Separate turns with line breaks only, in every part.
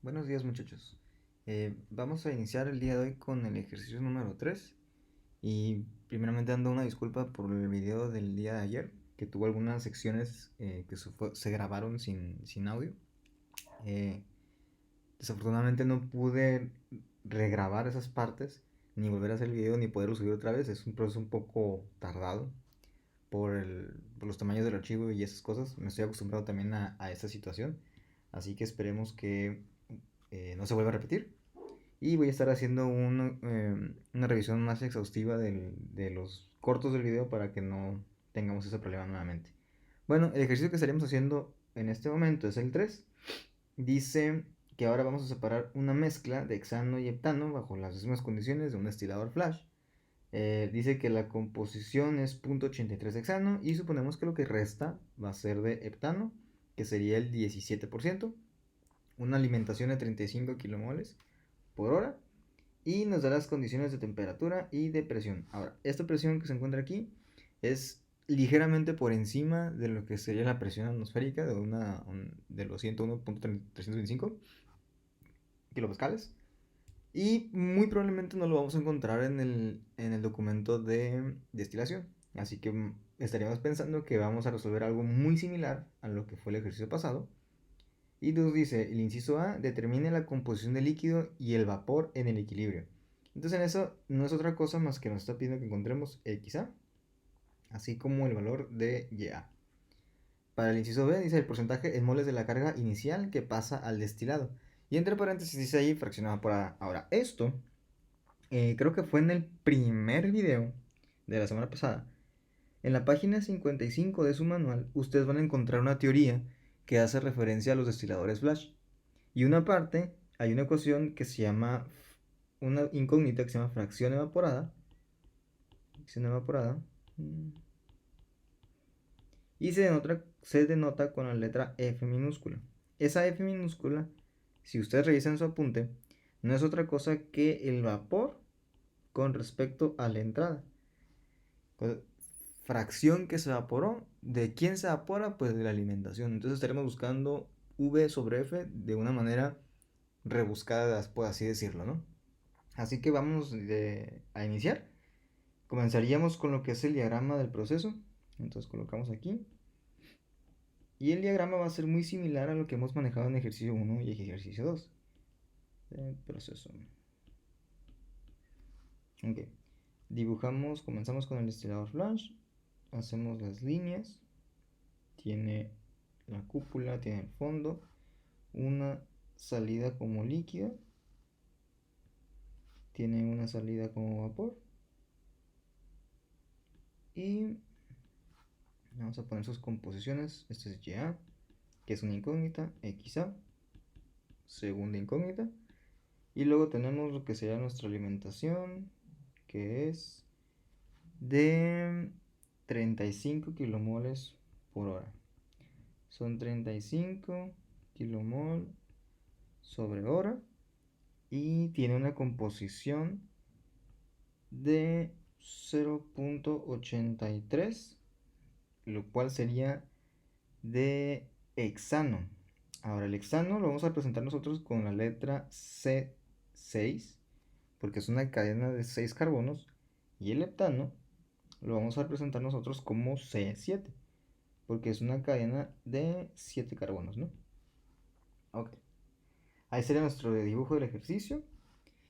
Buenos días muchachos. Vamos a iniciar el día de hoy con el ejercicio número 3 y primeramente dando una disculpa por el video del día de ayer que tuvo algunas secciones que se grabaron sin audio. Eh, Desafortunadamente no pude regrabar esas partes ni volver a hacer el video ni poderlo subir otra vez. Es un proceso un poco tardado por los tamaños del archivo y esas cosas. Me estoy acostumbrado también a esta situación, así que esperemos que no se vuelva a repetir. Y voy a estar haciendo una revisión más exhaustiva de los cortos del video para que no tengamos ese problema nuevamente. Bueno, el ejercicio que estaremos haciendo en este momento es el 3. Dice que ahora vamos a separar una mezcla de hexano y heptano bajo las mismas condiciones de un destilador flash. Dice que la composición es 0.83 hexano y suponemos que lo que resta va a ser de heptano, que sería el 17%, una alimentación de 35 kilomoles por hora y nos da las condiciones de temperatura y de presión. Ahora, esta presión que se encuentra aquí es ligeramente por encima de lo que sería la presión atmosférica de los 101.325 kilopascales. Y muy probablemente no lo vamos a encontrar en el documento de destilación. Así que estaríamos pensando que vamos a resolver algo muy similar a lo que fue el ejercicio pasado. Y nos dice, el inciso A, determine la composición del líquido y el vapor en el equilibrio. Entonces en eso no es otra cosa más que nos está pidiendo que encontremos XA, así como el valor de YA. Para el inciso B dice el porcentaje en moles de la carga inicial que pasa al destilado. Y entre paréntesis dice ahí fraccionado por A. Ahora, esto creo que fue en el primer video de la semana pasada. En la página 55 de su manual, ustedes van a encontrar una teoría que hace referencia a los destiladores flash. Y una parte, hay una ecuación que se llama, una incógnita que se llama fracción evaporada. Fracción evaporada. Y se denota con la letra F minúscula. Esa F minúscula, si ustedes revisan su apunte, no es otra cosa que el vapor con respecto a la entrada. Fracción que se evaporó. ¿De quién se evapora? Pues de la alimentación. Entonces estaremos buscando V sobre F de una manera rebuscada, por así decirlo, ¿no? Así que vamos a iniciar. Comenzaríamos con lo que es el diagrama del proceso. Entonces colocamos aquí. Y el diagrama va a ser muy similar a lo que hemos manejado en ejercicio 1 y ejercicio 2. Del proceso. Ok. Dibujamos, comenzamos con el destilador flash. Hacemos las líneas. Tiene la cúpula, tiene el fondo. Una salida como líquida. Tiene una salida como vapor. Y vamos a poner sus composiciones. Este es YA, que es una incógnita. XA, segunda incógnita. Y luego tenemos lo que sería nuestra alimentación, que es de 35 kilomoles por hora. Son 35 kilomol sobre hora. Y tiene una composición de 0.83, lo cual sería de hexano. Ahora el hexano lo vamos a presentar nosotros con la letra C6, porque es una cadena de 6 carbonos, y el heptano lo vamos a presentar nosotros como C7, porque es una cadena de 7 carbonos, ¿no? Ok. Ahí sería nuestro dibujo del ejercicio.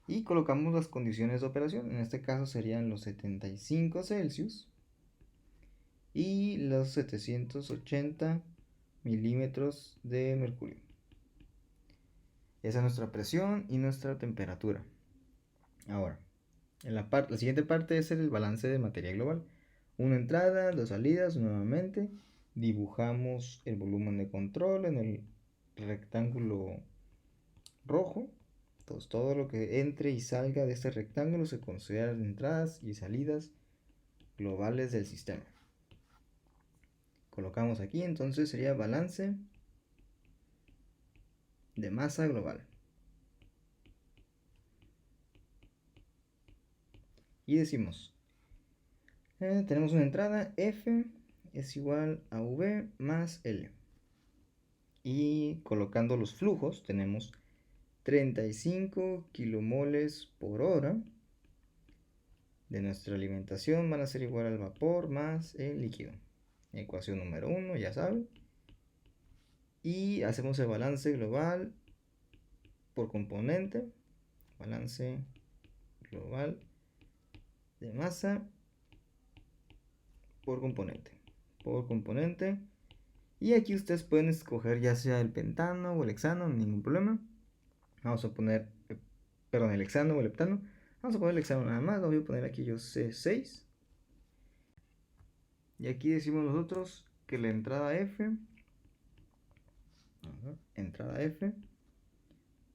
Y colocamos las condiciones de operación. En este caso serían los 75 Celsius y los 780 milímetros de mercurio. Esa es nuestra presión y nuestra temperatura. Ahora, la siguiente parte es el balance de materia global. Una entrada, dos salidas, nuevamente. Dibujamos el volumen de control en el rectángulo rojo. Entonces, todo lo que entre y salga de este rectángulo se consideran entradas y salidas globales del sistema. Colocamos aquí, entonces sería balance de masa global. Y decimos, tenemos una entrada, F es igual a V más L. Y colocando los flujos, tenemos 35 kilomoles por hora de nuestra alimentación van a ser igual al vapor más el líquido. Ecuación número 1, ya saben. Y hacemos el balance global por componente. Balance global de masa por componente. Por componente. Y aquí ustedes pueden escoger ya sea el pentano o el hexano, ningún problema. Vamos a poner, perdón, el hexano o el heptano. Vamos a poner el hexano nada más. Lo voy a poner aquí yo C6. Y aquí decimos nosotros que la entrada F, entrada F,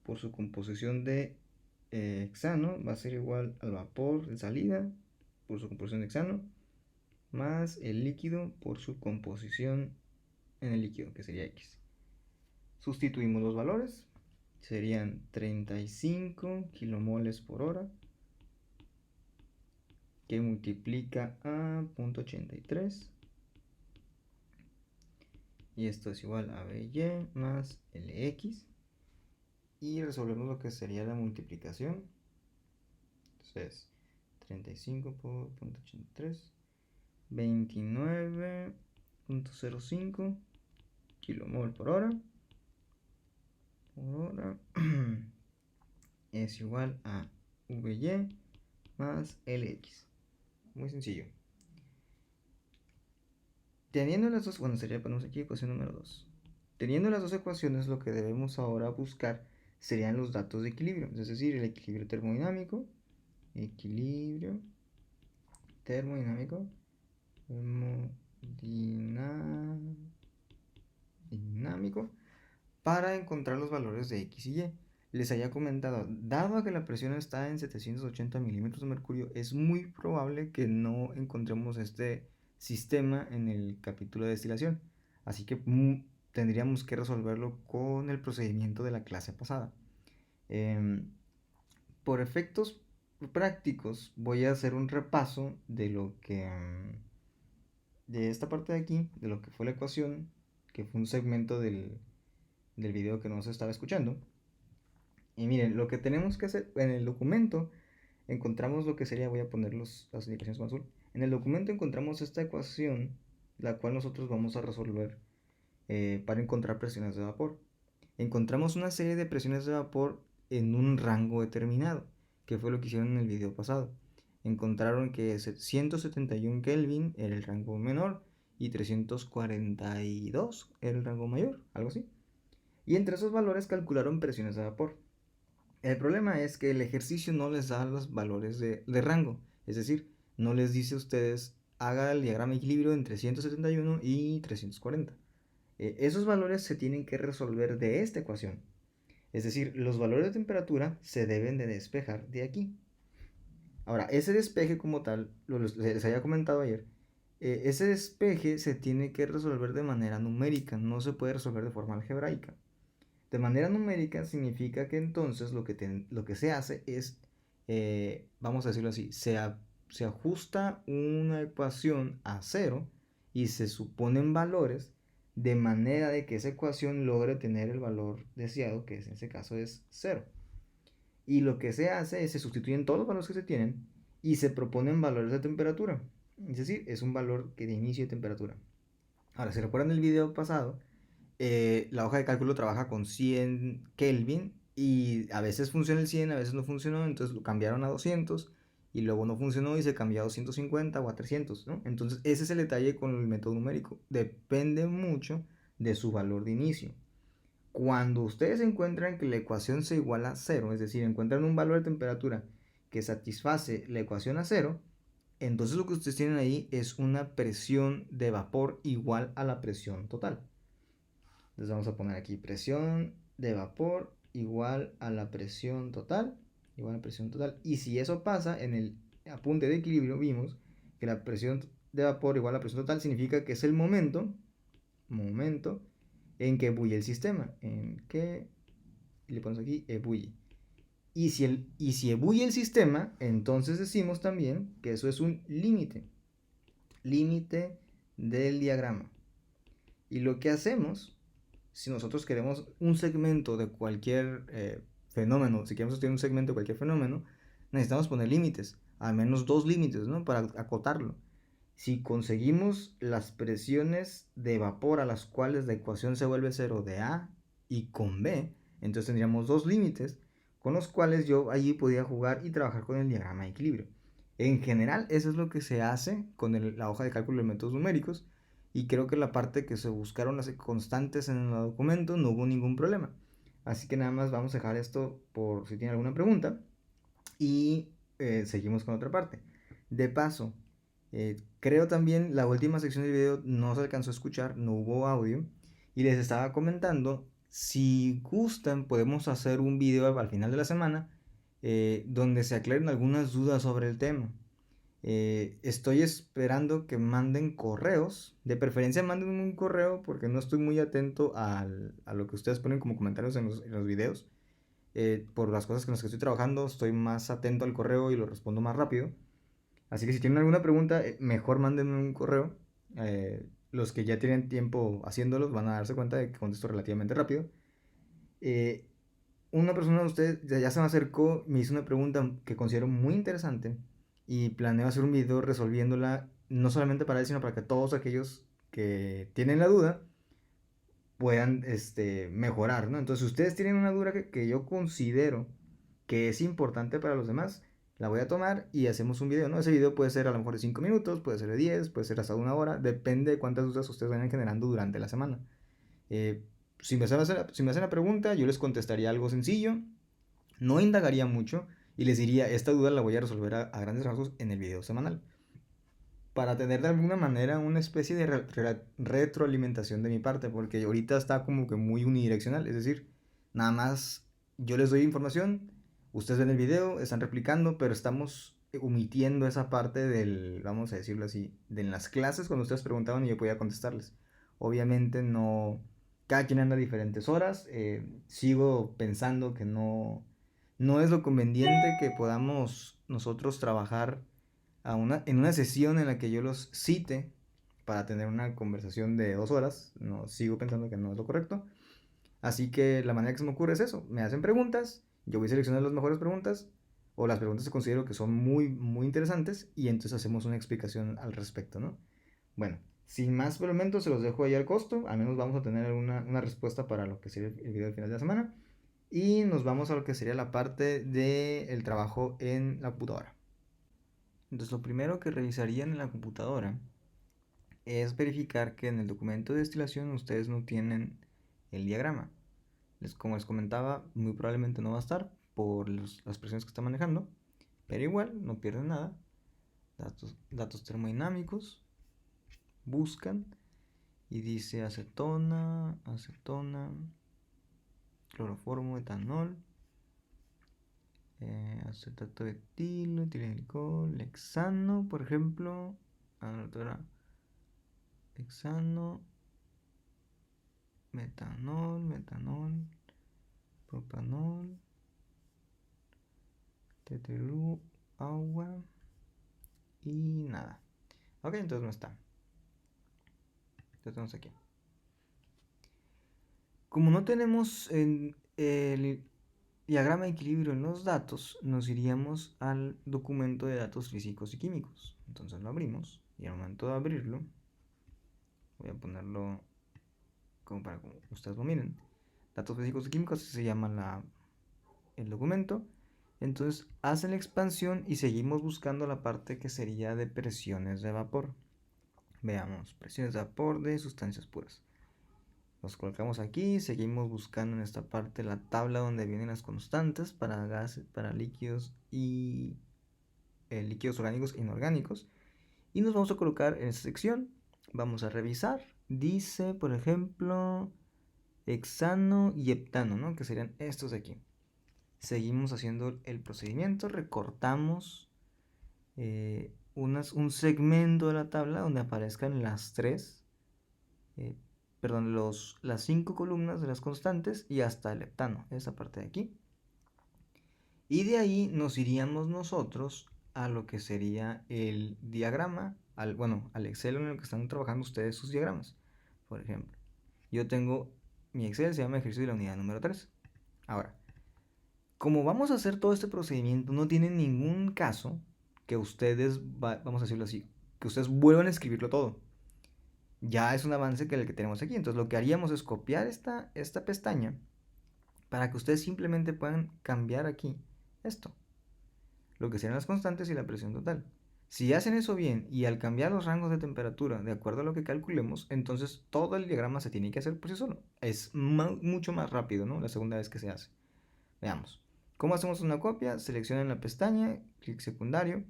por su composición de hexano, va a ser igual al vapor de salida, por su composición de hexano, más el líquido por su composición en el líquido, que sería X. Sustituimos los valores, serían 35 kilomoles por hora, que multiplica a 0.83, y esto es igual a BY más LX, y resolvemos lo que sería la multiplicación. Entonces 35 por 0.83, 29.05 kilomol por hora es igual a VY más LX. Muy sencillo. Teniendo las dos, bueno, sería, ponemos aquí ecuación número 2. Teniendo las dos ecuaciones, lo que debemos ahora buscar serían los datos de equilibrio, es decir, el equilibrio termodinámico, para encontrar los valores de X y Y. Les había comentado, dado que la presión está en 780 milímetros de mercurio, es muy probable que no encontremos este sistema en el capítulo de destilación. Así que tendríamos que resolverlo con el procedimiento de la clase pasada. Por efectos prácticos, voy a hacer un repaso de lo que... de esta parte de aquí, de lo que fue la ecuación, que fue un segmento del video que no se estaba escuchando. Y miren, lo que tenemos que hacer en el documento, encontramos lo que sería, voy a poner las indicaciones con azul. En el documento encontramos esta ecuación, la cual nosotros vamos a resolver para encontrar presiones de vapor. Encontramos una serie de presiones de vapor en un rango determinado, que fue lo que hicieron en el video pasado. Encontraron que 171 Kelvin era el rango menor y 342 era el rango mayor, algo así. Y entre esos valores calcularon presiones de vapor. El problema es que el ejercicio no les da los valores de rango, es decir, no les dice a ustedes haga el diagrama de equilibrio entre 171 y 340. Esos valores se tienen que resolver de esta ecuación, es decir, los valores de temperatura se deben de despejar de aquí. Ahora, ese despeje como tal, les había comentado ayer, ese despeje se tiene que resolver de manera numérica, no se puede resolver de forma algebraica. De manera numérica significa que entonces lo que se hace es, vamos a decirlo así, se ajusta una ecuación a cero y se suponen valores de manera de que esa ecuación logre tener el valor deseado, que en ese caso es 0. Y lo que se hace es se sustituyen todos los valores que se tienen y se proponen valores de temperatura. Es decir, es un valor que de inicio de temperatura. Ahora, si recuerdan el video pasado, la hoja de cálculo trabaja con 100 Kelvin y a veces funciona el 100, a veces no funcionó, entonces lo cambiaron a 200 y luego no funcionó y se cambió a 250 o a 300, ¿no? Entonces ese es el detalle con el método numérico, depende mucho de su valor de inicio. Cuando ustedes encuentran que la ecuación se iguala a 0, es decir, encuentran un valor de temperatura que satisface la ecuación a 0, entonces lo que ustedes tienen ahí es una presión de vapor igual a la presión total. Entonces vamos a poner aquí presión de vapor igual a la presión total, y si eso pasa, en el apunte de equilibrio vimos que la presión de vapor igual a la presión total significa que es el momento en que ebulle el sistema, en que, le ponemos aquí, ebulle. Y si ebulle el sistema, entonces decimos también que eso es un límite del diagrama. Y lo que hacemos, si nosotros queremos un segmento de cualquier fenómeno, si queremos estudiar un segmento de cualquier fenómeno, necesitamos poner límites, al menos dos límites, ¿no? Para acotarlo. Si conseguimos las presiones de vapor a las cuales la ecuación se vuelve cero de A y con B, entonces tendríamos dos límites con los cuales yo allí podía jugar y trabajar con el diagrama de equilibrio. En general, eso es lo que se hace con la hoja de cálculo de métodos numéricos, y creo que la parte que se buscaron las constantes en el documento no hubo ningún problema. Así que nada más vamos a dejar esto por si tiene alguna pregunta y seguimos con otra parte. De paso, creo también la última sección del video no se alcanzó a escuchar, no hubo audio, y les estaba comentando, si gustan podemos hacer un video al final de la semana donde se aclaren algunas dudas sobre el tema. Estoy esperando que manden correos, de preferencia manden un correo porque no estoy muy atento a lo que ustedes ponen como comentarios en los videos. Por las cosas con las que estoy trabajando, estoy más atento al correo y lo respondo más rápido. Así que si tienen alguna pregunta, mejor mándenme un correo. Los que ya tienen tiempo haciéndolos van a darse cuenta de que contesto relativamente rápido. Eh, una persona de ustedes ya se me acercó, me hizo una pregunta que considero muy interesante y planeo hacer un video resolviéndola, no solamente para él, sino para que todos aquellos que tienen la duda puedan mejorar, ¿no? Entonces, si ustedes tienen una duda que yo considero que es importante para los demás, la voy a tomar y hacemos un video, ¿no? Ese video puede ser a lo mejor de 5 minutos, puede ser de 10, puede ser hasta de una hora, depende de cuántas dudas ustedes vayan generando durante la semana. Si me hacen la pregunta, yo les contestaría algo sencillo, no indagaría mucho y les diría, esta duda la voy a resolver a grandes rasgos en el video semanal, para tener de alguna manera una especie de retroalimentación de mi parte, porque ahorita está como que muy unidireccional, es decir, nada más yo les doy información, ustedes ven el video, están replicando, pero estamos omitiendo esa parte del, vamos a decirlo así, de las clases cuando ustedes preguntaban y yo podía contestarles. Obviamente no, cada quien anda a diferentes horas, sigo pensando que no es lo conveniente que podamos nosotros trabajar en una sesión en la que yo los cite para tener una conversación de 2 horas. No, sigo pensando que no es lo correcto. Así que la manera que se me ocurre es eso. Me hacen preguntas, yo voy a seleccionar las mejores preguntas o las preguntas que considero que son muy, muy interesantes y entonces hacemos una explicación al respecto, ¿no? Bueno, sin más por el momento se los dejo ahí al costo. Al menos vamos a tener una respuesta para lo que sería el video del final de la semana. Y nos vamos a lo que sería la parte del trabajo en la computadora. Entonces lo primero que revisarían en la computadora es verificar que en el documento de destilación ustedes no tienen el diagrama. Como les comentaba, muy probablemente no va a estar por las presiones que está manejando, pero igual no pierden nada. Datos termodinámicos, buscan y dice acetona, cloroformo, etanol, acetato de etilo, etilenglicol, hexano, por ejemplo. Hexano, metanol, propanol, tetelú, agua y nada. Ok, entonces no está. Entonces tenemos aquí. Como no tenemos el diagrama de equilibrio en los datos, nos iríamos al documento de datos físicos y químicos. Entonces lo abrimos y al momento de abrirlo, voy a ponerlo como para que ustedes lo miren. Datos físicos y químicos, así se llama el documento. Entonces hacen la expansión y seguimos buscando la parte que sería de presiones de vapor. Veamos, presiones de vapor de sustancias puras. Los colocamos aquí, seguimos buscando en esta parte la tabla donde vienen las constantes para gases, para líquidos y líquidos orgánicos e inorgánicos. Y nos vamos a colocar en esta sección. Vamos a revisar. Dice, por ejemplo, hexano y heptano, ¿no? Que serían estos de aquí. Seguimos haciendo el procedimiento, recortamos un segmento de la tabla donde aparezcan las 5 columnas de las constantes y hasta el heptano, esa parte de aquí. Y de ahí nos iríamos nosotros a lo que sería el diagrama, al Excel en el que están trabajando ustedes sus diagramas. Por ejemplo, yo tengo mi Excel, se llama ejercicio de la unidad número 3. Ahora, como vamos a hacer todo este procedimiento, no tiene ningún caso que ustedes, vamos a decirlo así, que ustedes vuelvan a escribirlo todo. Ya es un avance que el que tenemos aquí. Entonces lo que haríamos es copiar esta pestaña para que ustedes simplemente puedan cambiar aquí esto, lo que serían las constantes y la presión total. Si hacen eso bien y al cambiar los rangos de temperatura de acuerdo a lo que calculemos, entonces todo el diagrama se tiene que hacer por sí solo. Es mucho más rápido, ¿no? La segunda vez que se hace. Veamos. ¿Cómo hacemos una copia? Seleccionan la pestaña, clic secundario,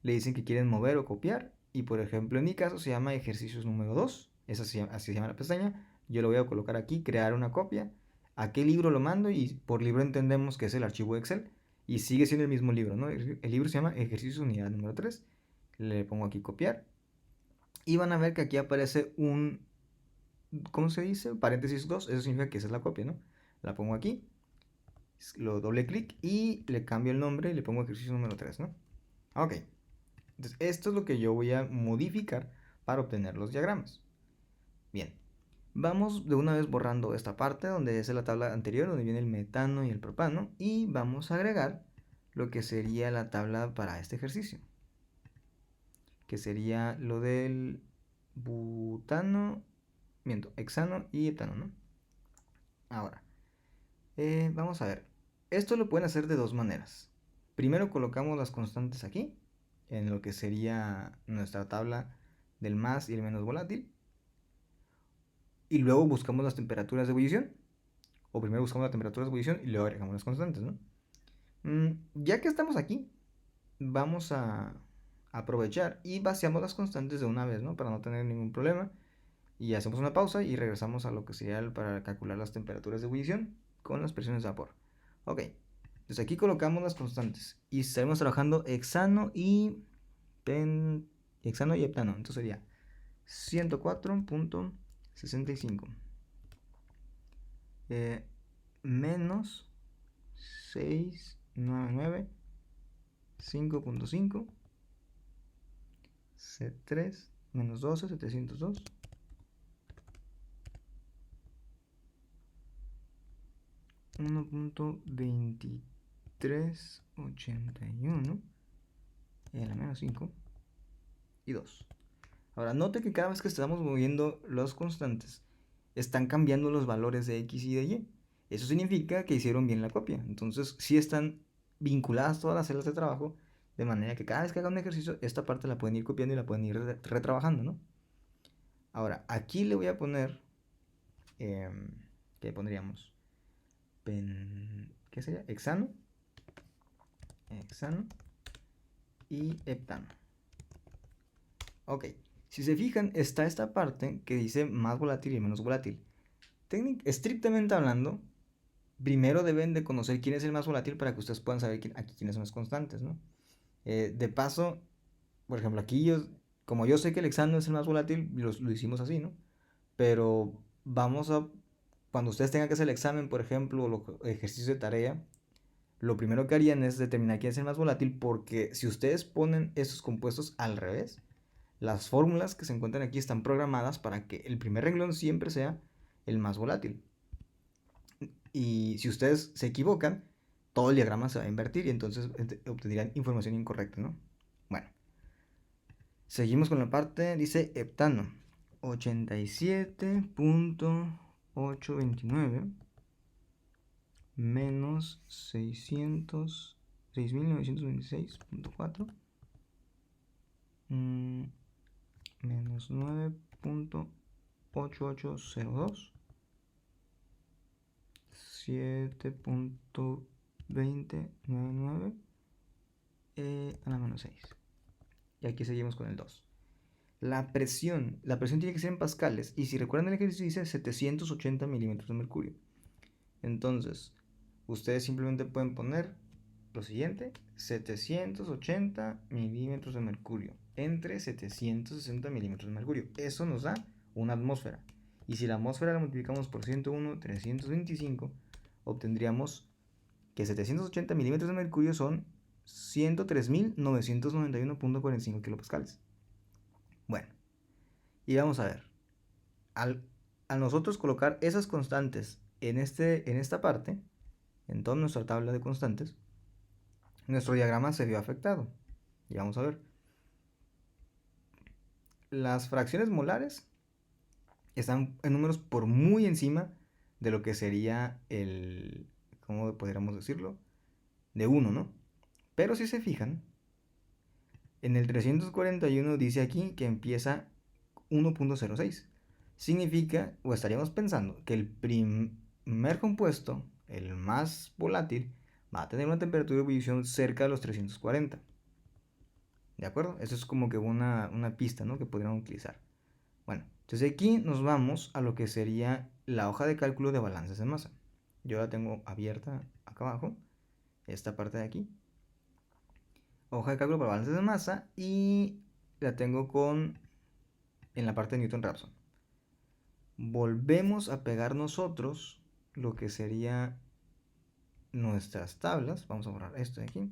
le dicen que quieren mover o copiar y por ejemplo en mi caso se llama ejercicios número 2, así se llama la pestaña. Yo lo voy a colocar aquí, crear una copia. ¿A qué libro lo mando? Y por libro entendemos que es el archivo Excel y sigue siendo el mismo libro, ¿no? El libro se llama ejercicios unidad número 3. Le pongo aquí copiar y van a ver que aquí aparece un, ¿cómo se dice? Paréntesis 2, eso significa que esa es la copia, ¿no? La pongo aquí, lo doble clic y le cambio el nombre y le pongo ejercicio número 3, ¿no? Ok, entonces esto es lo que yo voy a modificar para obtener los diagramas. Bien, vamos de una vez borrando esta parte donde es la tabla anterior, donde viene el metano y el propano, y vamos a agregar lo que sería la tabla para este ejercicio, que sería lo del butano, hexano y heptano, ¿no? Ahora, vamos a ver. Esto lo pueden hacer de dos maneras. Primero colocamos las constantes aquí, en lo que sería nuestra tabla del más y el menos volátil. Y luego buscamos las temperaturas de ebullición. O primero buscamos las temperaturas de ebullición y luego agregamos las constantes, ¿no? Ya que estamos aquí, vamos a aprovechar y vaciamos las constantes de una vez, ¿no? Para no tener ningún problema. Y hacemos una pausa y regresamos a lo que sería para calcular las temperaturas de ebullición con las presiones de vapor. Ok, entonces aquí colocamos las constantes y estaremos trabajando hexano y heptano. Entonces sería 104.65 menos 699 5.5 C3 menos 12 702 1.2381 y a la menos 5 y 2. Ahora note que cada vez que estamos moviendo las constantes están cambiando los valores de x y de y. Eso significa que hicieron bien la copia. Entonces sí están vinculadas todas las celdas de trabajo, de manera que cada vez que hagan un ejercicio esta parte la pueden ir copiando y la pueden ir retrabajando, ¿no? Ahora aquí le voy a poner ¿qué pondríamos? ¿Qué sería? Hexano y heptano. Ok, si se fijan, está esta parte que dice más volátil y menos volátil. Estrictamente hablando, primero deben de conocer quién es el más volátil para que ustedes puedan saber aquí quiénes son las constantes, ¿no? De paso, por ejemplo, aquí como yo sé que el hexano es el más volátil, lo hicimos así, ¿no? Pero cuando ustedes tengan que hacer el examen, por ejemplo, o los ejercicios de tarea, lo primero que harían es determinar quién es el más volátil, porque si ustedes ponen esos compuestos al revés, las fórmulas que se encuentran aquí están programadas para que el primer renglón siempre sea el más volátil. Y si ustedes se equivocan, todo el diagrama se va a invertir y entonces obtendrían información incorrecta, ¿no? Bueno, seguimos con la parte, dice heptano, 87.829 menos 6.926.4 menos 9.8802 7.2099 a la menos 6. Y aquí seguimos con el 2. La presión tiene que ser en pascales. Y si recuerdan el ejercicio dice 780 milímetros de mercurio. Entonces, ustedes simplemente pueden poner lo siguiente: 780 milímetros de mercurio entre 760 milímetros de mercurio. Eso nos da una atmósfera. Y si la atmósfera la multiplicamos por 101,325, obtendríamos que 780 milímetros de mercurio son 103.991.45 kilopascales. Bueno, y vamos a ver. Al nosotros colocar esas constantes en esta parte, en toda nuestra tabla de constantes, nuestro diagrama se vio afectado. Y vamos a ver. Las fracciones molares están en números por muy encima de lo que sería el, ¿cómo podríamos decirlo? De 1, ¿no? Pero si se fijan, en el 341 dice aquí que empieza 1.06. Significa, o estaríamos pensando, que el primer compuesto, el más volátil, va a tener una temperatura de ebullición cerca de los 340. ¿De acuerdo? Eso es como que una pista, ¿no?, que podríamos utilizar. Bueno, entonces aquí nos vamos a lo que sería la hoja de cálculo de balances de masa. Yo la tengo abierta acá abajo, esta parte de aquí. Hoja de cálculo para balances de masa, y la tengo en la parte de Newton-Raphson. Volvemos a pegar nosotros lo que sería nuestras tablas. Vamos a borrar esto de aquí.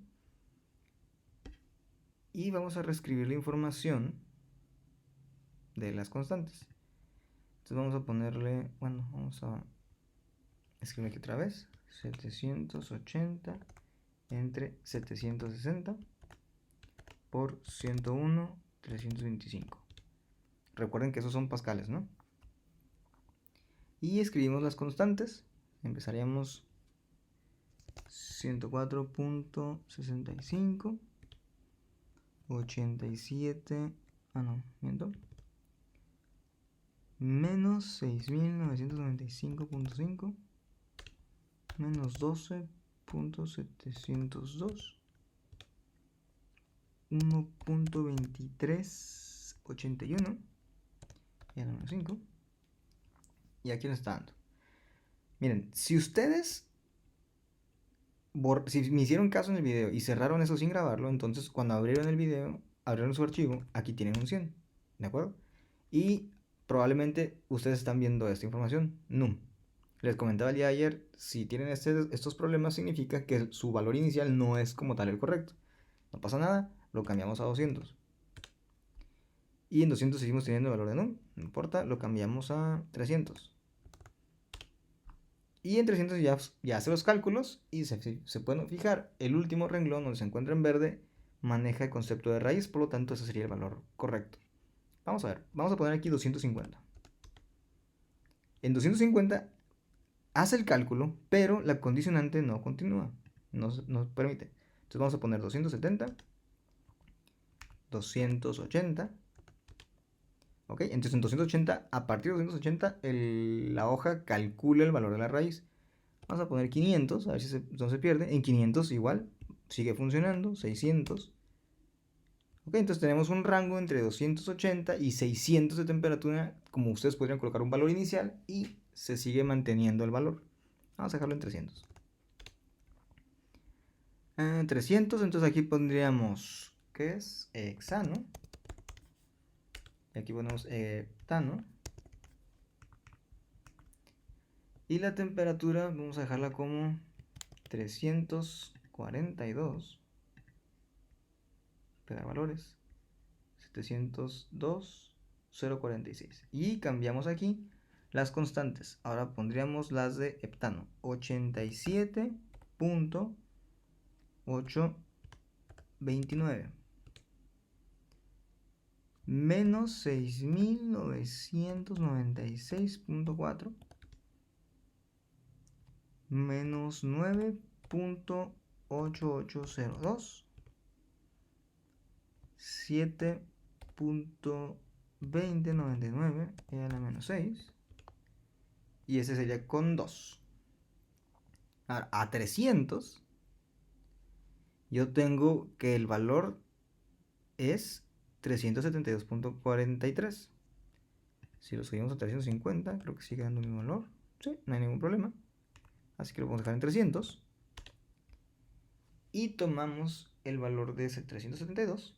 Y vamos a reescribir la información de las constantes. Entonces vamos a ponerle, bueno, vamos a escribir aquí otra vez. 780 entre 760 por 101, 325. Recuerden que esos son pascales, ¿no? Y escribimos las constantes. Empezaríamos 104.65, 87, miento, menos 6.995.5, menos 12.702, 1.2381, y ahora menos 5. Y aquí nos está dando. Miren, si ustedes si me hicieron caso en el video y cerraron eso sin grabarlo, entonces cuando abrieron el video, abrieron su archivo, aquí tienen un 100, ¿de acuerdo? Y probablemente ustedes están viendo esta información, NUM. Les comentaba el día de ayer, si tienen estos problemas significa que su valor inicial no es como tal el correcto. No pasa nada, lo cambiamos a 200. Y en 200 seguimos teniendo el valor de NUM, no importa, lo cambiamos a 300. Y en 300 ya hace los cálculos y se pueden fijar, el último renglón donde se encuentra en verde maneja el concepto de raíz, por lo tanto ese sería el valor correcto. Vamos a ver, vamos a poner aquí 250. En 250 hace el cálculo, pero la condicionante no continúa, no permite. Entonces vamos a poner 270, 280. ¿Ok? Entonces en 280, a partir de 280, la hoja calcula el valor de la raíz. Vamos a poner 500, a ver si no se pierde. En 500 igual, sigue funcionando, 600. Ok, entonces tenemos un rango entre 280 y 600 de temperatura, como ustedes podrían colocar un valor inicial y se sigue manteniendo el valor. Vamos a dejarlo en 300. 300, entonces aquí pondríamos, ¿qué es? Hexano. Y aquí ponemos heptano. Y la temperatura vamos a dejarla como 342. Pegar valores. 702, 046. Y cambiamos aquí las constantes. Ahora pondríamos las de heptano. 87.829. Menos 6.996.4. Menos 9.8802. 7.2099 era la menos 6. Y ese sería con 2. Ahora, a 300, yo tengo que el valor es 372.43. Si lo subimos a 350, creo que sigue dando el mismo valor. Sí, no hay ningún problema. Así que lo vamos a dejar en 300. Y tomamos el valor de ese 372.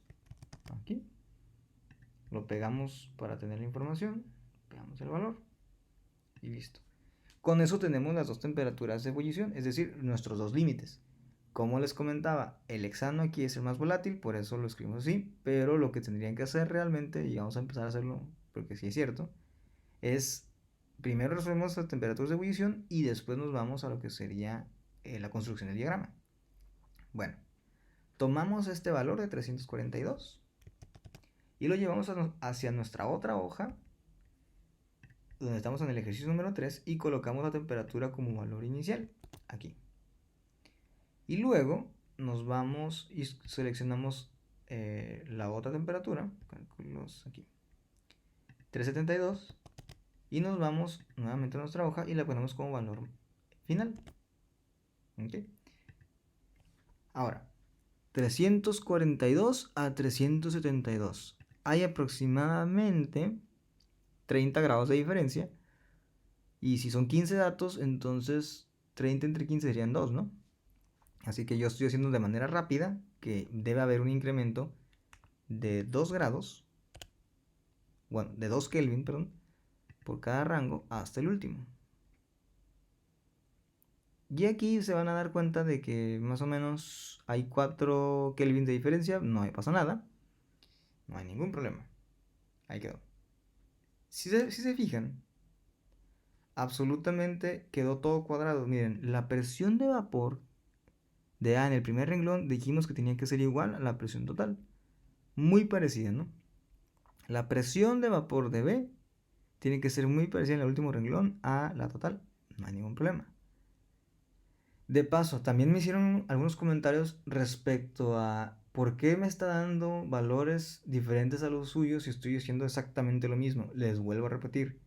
Aquí. Lo pegamos para tener la información. Pegamos el valor. Y listo. Con eso tenemos las dos temperaturas de ebullición, es decir, nuestros dos límites. Como les comentaba, el hexano aquí es el más volátil, por eso lo escribimos así, pero lo que tendrían que hacer realmente, y vamos a empezar a hacerlo porque sí es cierto, es primero resolvemos las temperaturas de ebullición y después nos vamos a lo que sería la construcción del diagrama. Bueno, tomamos este valor de 342 y lo llevamos hacia nuestra otra hoja, donde estamos en el ejercicio número 3, y colocamos la temperatura como valor inicial, aquí. Y luego nos vamos y seleccionamos la otra temperatura, cálculos aquí, 372, y nos vamos nuevamente a nuestra hoja y la ponemos como valor final. ¿Okay? Ahora, 342 a 372. Hay aproximadamente 30 grados de diferencia. Y si son 15 datos, entonces 30 entre 15 serían 2, ¿no? Así que yo estoy haciendo de manera rápida que debe haber un incremento de 2 grados, bueno, de 2 Kelvin, perdón, por cada rango hasta el último. Y aquí se van a dar cuenta de que más o menos hay 4 Kelvin de diferencia, no pasa nada, no hay ningún problema. Ahí quedó. Si se fijan, absolutamente quedó todo cuadrado. Miren, la presión de vapor de A en el primer renglón dijimos que tenía que ser igual a la presión total. Muy parecida, ¿no? La presión de vapor de B tiene que ser muy parecida en el último renglón a la total. No hay ningún problema. De paso, también me hicieron algunos comentarios respecto a por qué me está dando valores diferentes a los suyos si estoy haciendo exactamente lo mismo. Les vuelvo a repetir.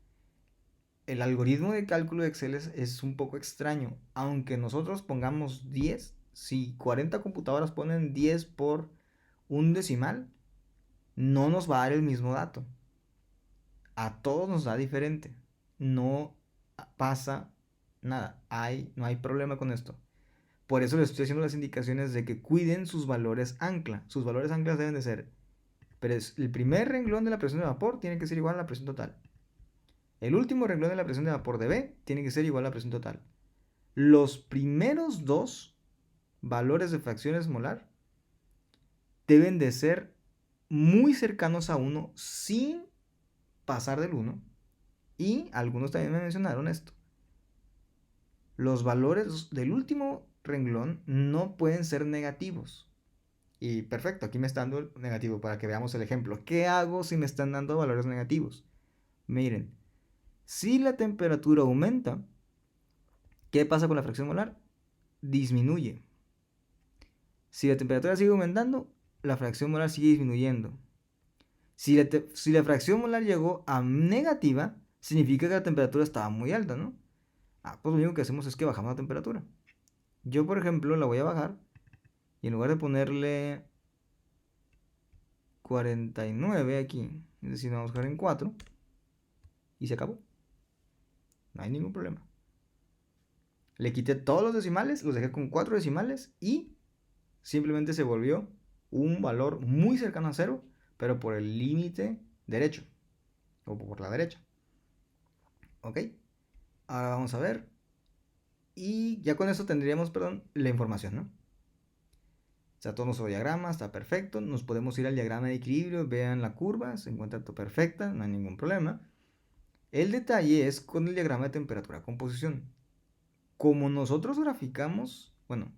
El algoritmo de cálculo de Excel es un poco extraño. Aunque nosotros pongamos 10, si 40 computadoras ponen 10 por un decimal, no nos va a dar el mismo dato. A todos nos da diferente. No pasa nada. No hay problema con esto. Por eso les estoy haciendo las indicaciones de que cuiden sus valores ancla. Sus valores anclas deben de ser, pero el primer renglón de la presión de vapor tiene que ser igual a la presión total. El último renglón de la presión de vapor de B tiene que ser igual a la presión total. Los primeros dos valores de fracciones molar deben de ser muy cercanos a 1 sin pasar del 1. Y algunos también me mencionaron esto. Los valores del último renglón no pueden ser negativos. Y perfecto, aquí me está dando negativo para que veamos el ejemplo. ¿Qué hago si me están dando valores negativos? Miren, si la temperatura aumenta, ¿qué pasa con la fracción molar? Disminuye. Si la temperatura sigue aumentando, la fracción molar sigue disminuyendo. Si la fracción molar llegó a negativa, significa que la temperatura estaba muy alta, ¿no? Pues lo único que hacemos es que bajamos la temperatura. Yo, por ejemplo, la voy a bajar y en lugar de ponerle 49 aquí, es decir, vamos a dejar en 4 y se acabó. No hay ningún problema. Le quité todos los decimales, los dejé con 4 decimales y simplemente se volvió un valor muy cercano a 0, pero por el límite derecho o por la derecha. ¿Ok? Ahora vamos a ver. Y ya con eso tendríamos, perdón, la información, ¿no? Está todo nuestro diagrama, está perfecto. Nos podemos ir al diagrama de equilibrio, vean la curva, se encuentra todo perfecta, no hay ningún problema. El detalle es con el diagrama de temperatura-composición. Como nosotros graficamos, bueno,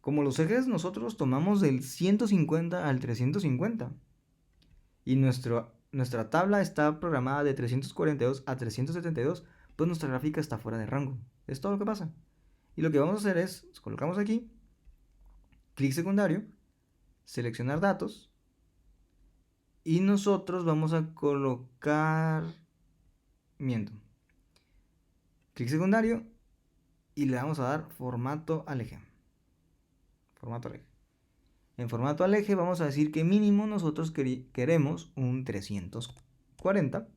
como los ejes nosotros tomamos del 150 al 350 y nuestra tabla está programada de 342 a 372, pues nuestra gráfica está fuera de rango. Es todo lo que pasa. Y lo que vamos a hacer es, colocamos aquí, clic secundario, seleccionar datos, y nosotros vamos a colocar, clic secundario, y le vamos a dar formato al eje. Formato al eje. En formato al eje vamos a decir que mínimo nosotros queremos un 340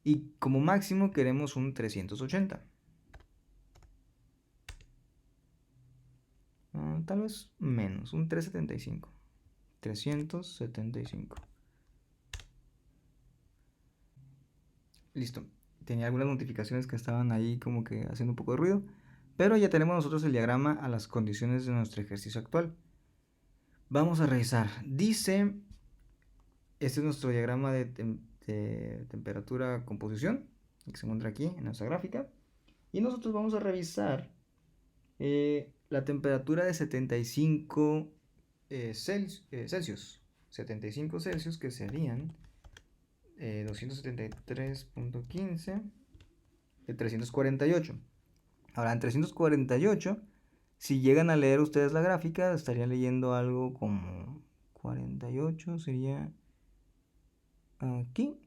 y como máximo queremos un 380. Tal vez menos, un 375. 375. Listo. Tenía algunas notificaciones que estaban ahí como que haciendo un poco de ruido, pero ya tenemos nosotros el diagrama a las condiciones de nuestro ejercicio actual. Vamos a revisar. Dice, este es nuestro diagrama de temperatura composición, que se encuentra aquí en nuestra gráfica. Y nosotros vamos a revisar la temperatura de 75 Celsius. 75 Celsius, que serían 273.15 de 348. Ahora, en 348, si llegan a leer ustedes la gráfica, estarían leyendo algo como 48, sería aquí.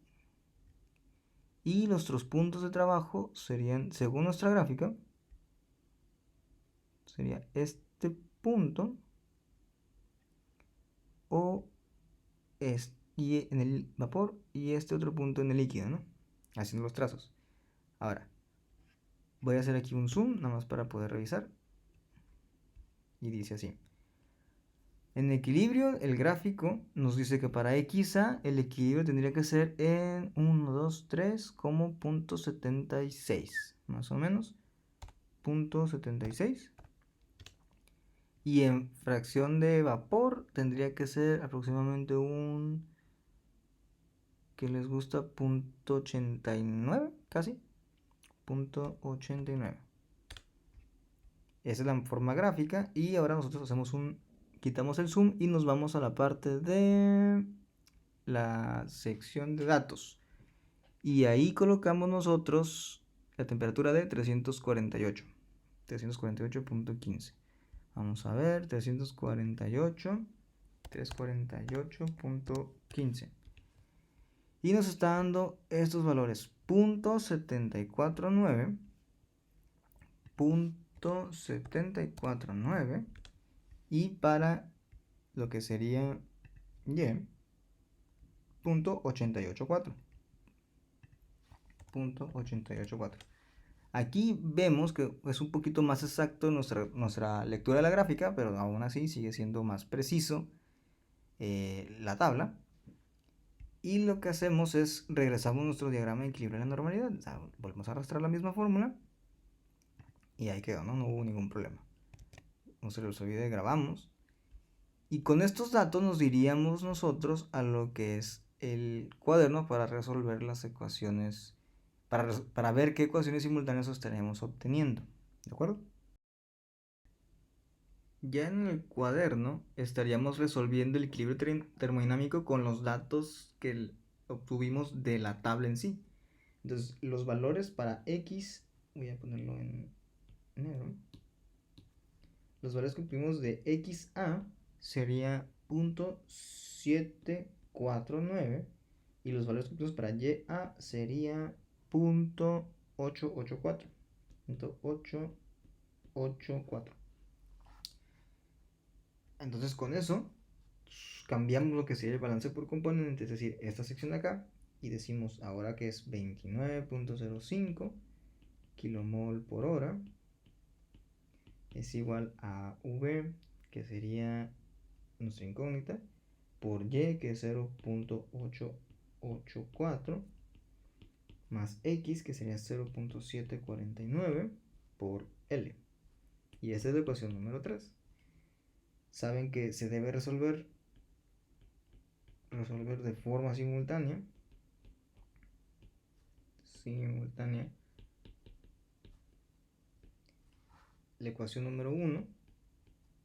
Y nuestros puntos de trabajo serían, según nuestra gráfica, sería este punto o y en el vapor y este otro punto en el líquido, ¿no? Haciendo los trazos. Ahora, voy a hacer aquí un zoom, nada más para poder revisar. Y dice así. En equilibrio, el gráfico nos dice que para XA el equilibrio tendría que ser en 1, 2, 3 como punto 76, más o menos. Punto 76. Y en fracción de vapor tendría que ser aproximadamente un... que les gusta, punto 89, casi. Punto 89. Esa es la forma gráfica. Y ahora nosotros hacemos quitamos el zoom y nos vamos a la parte de la sección de datos. Y ahí colocamos nosotros la temperatura de 348. 348.15. Vamos a ver, 348.15. Y nos está dando estos valores. Punto 749. Punto 749. Y para lo que sería Y, punto 884. Punto 884. Aquí vemos que es un poquito más exacto nuestra lectura de la gráfica, pero aún así sigue siendo más preciso la tabla. Y lo que hacemos es regresamos nuestro diagrama de equilibrio a la normalidad. O sea, volvemos a arrastrar la misma fórmula y ahí quedó, ¿no? No hubo ningún problema. No se les olvide, grabamos. Y con estos datos nos diríamos nosotros a lo que es el cuaderno para resolver las ecuaciones, para ver qué ecuaciones simultáneas estaremos obteniendo. ¿De acuerdo? Ya en el cuaderno estaríamos resolviendo el equilibrio termodinámico con los datos que obtuvimos de la tabla en sí. Entonces, los valores para X, voy a ponerlo en negro. Los valores que obtuvimos de XA sería .749 y los valores que obtuvimos para YA sería .884. .884. Entonces con eso cambiamos lo que sería el balance por componente, es decir, esta sección de acá, y decimos ahora que es 29.05 kilomol por hora es igual a V, que sería nuestra incógnita, por Y, que es 0.884, más X, que sería 0.749, por L. Y esta es la ecuación número 3. Saben que se debe resolver de forma simultánea la ecuación número 1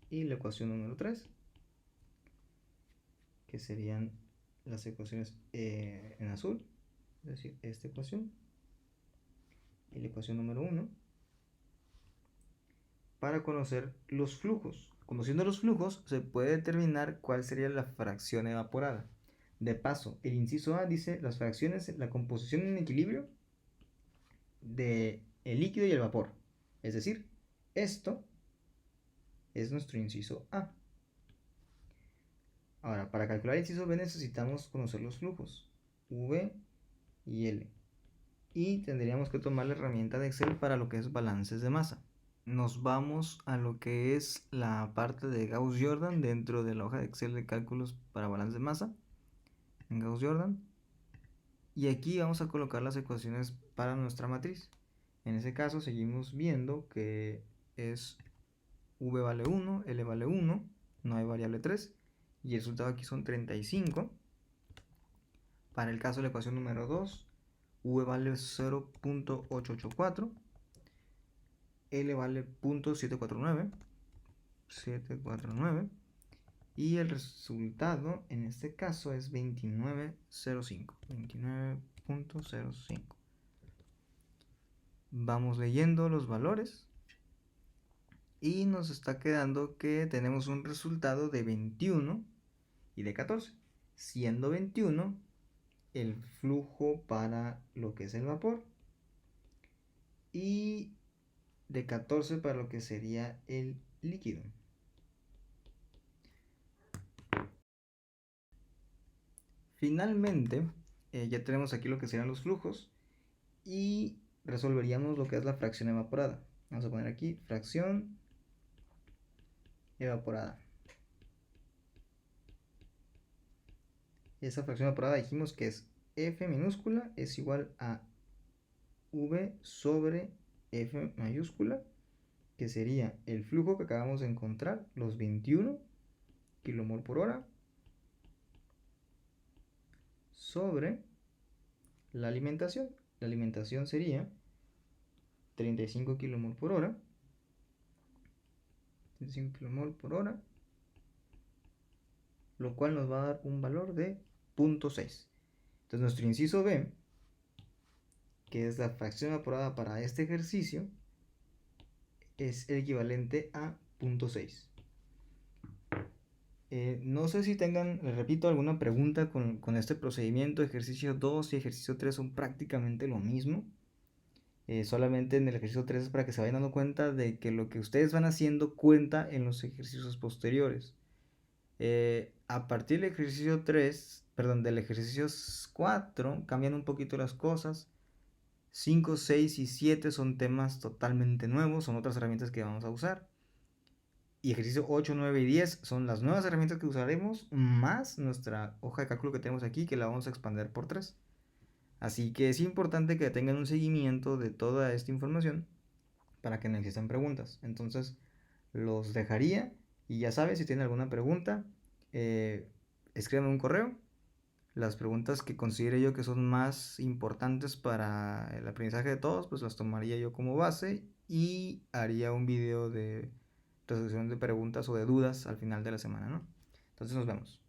y la ecuación número 3, que serían las ecuaciones en azul, es decir, esta ecuación y la ecuación número 1, para conocer los flujos. Conociendo los flujos se puede determinar cuál sería la fracción evaporada. De paso, el inciso A dice las fracciones, la composición en equilibrio de el líquido y el vapor. Es decir, esto es nuestro inciso A. Ahora, para calcular el inciso B necesitamos conocer los flujos V y L. Y tendríamos que tomar la herramienta de Excel para lo que es balances de masa. Nos vamos a lo que es la parte de Gauss-Jordan dentro de la hoja de Excel de cálculos para balance de masa en Gauss-Jordan. Y aquí vamos a colocar las ecuaciones para nuestra matriz. En ese caso seguimos viendo que es V vale 1, L vale 1, no hay variable 3, y el resultado aquí son 35. Para el caso de la ecuación número 2, V vale 0.884, L vale 0.749, y el resultado en este caso es 29.05. Vamos leyendo los valores y nos está quedando que tenemos un resultado de 21 y de 14, siendo 21 el flujo para lo que es el vapor y de 14 para lo que sería el líquido. Finalmente, ya tenemos aquí lo que serían los flujos y resolveríamos lo que es la fracción evaporada. Vamos a poner aquí fracción evaporada. Esa fracción evaporada dijimos que es F minúscula es igual a V sobre F mayúscula, que sería el flujo que acabamos de encontrar, los 21 kilomol por hora, sobre la alimentación. La alimentación sería 35 kilomol por hora. 35 kilomol por hora, lo cual nos va a dar un valor de 0.6. Entonces nuestro inciso B, que es la fracción evaporada para este ejercicio, es el equivalente a 0.6. No sé si tengan, les repito, alguna pregunta con este procedimiento. Ejercicio 2 y ejercicio 3 son prácticamente lo mismo. Solamente en el ejercicio 3 es para que se vayan dando cuenta de que lo que ustedes van haciendo cuenta en los ejercicios posteriores. A partir del ejercicio 3, perdón, del ejercicio 4 cambian un poquito las cosas. 5, 6 y 7 son temas totalmente nuevos, son otras herramientas que vamos a usar. Y ejercicio 8, 9 y 10 son las nuevas herramientas que usaremos, más nuestra hoja de cálculo que tenemos aquí, que la vamos a expandir por 3. Así que es importante que tengan un seguimiento de toda esta información para que no existan preguntas. Entonces los dejaría y ya sabes, si tienen alguna pregunta, escríbanme un correo. Las preguntas que considere yo que son más importantes para el aprendizaje de todos, pues las tomaría yo como base y haría un video de resolución de preguntas o de dudas al final de la semana, ¿no? Entonces nos vemos.